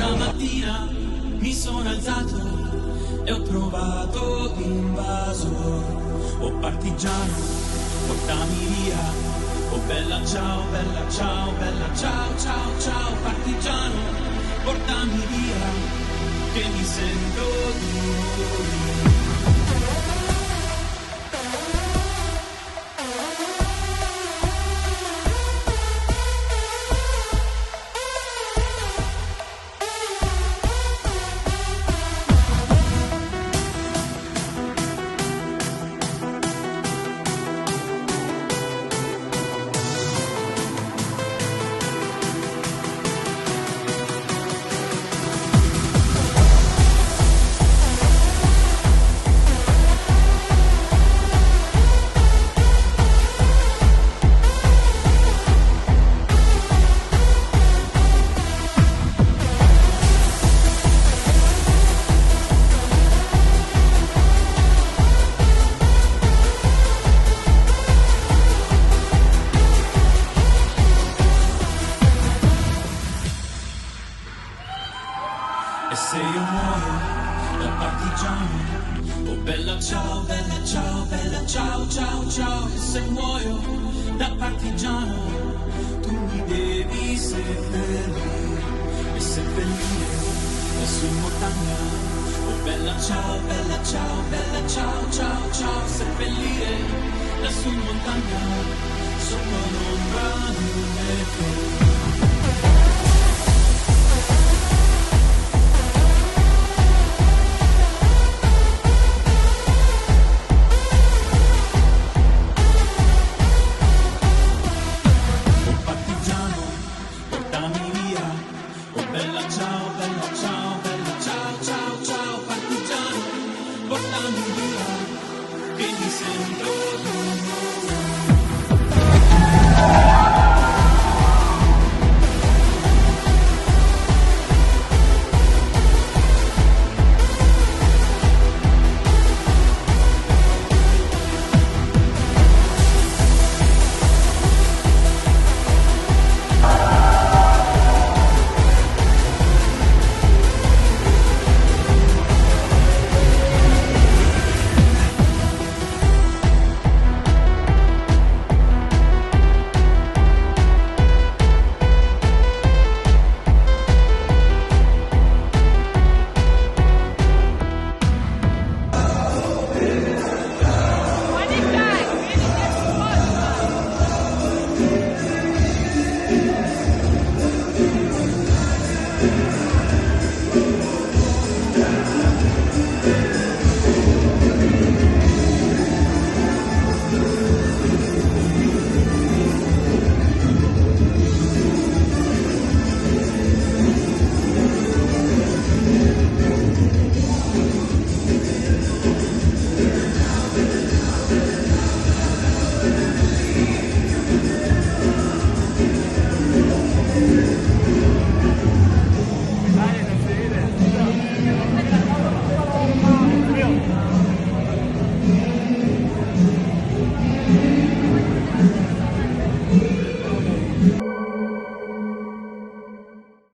Stamattina mi sono alzato e ho trovato l'invasor. Oh partigiano, portami via. Oh bella ciao, bella ciao, bella ciao, ciao, ciao. Partigiano, portami via, che mi sento di morire. E se io muoio da partigiano, oh bella ciao, bella ciao, bella ciao, ciao, ciao. E se muoio da partigiano, tu mi devi seppellire e seppellire lassù in montagna. Oh bella ciao, bella ciao, bella ciao, ciao, ciao. Seppellire lassù in montagna, sotto l'ombra di un becco.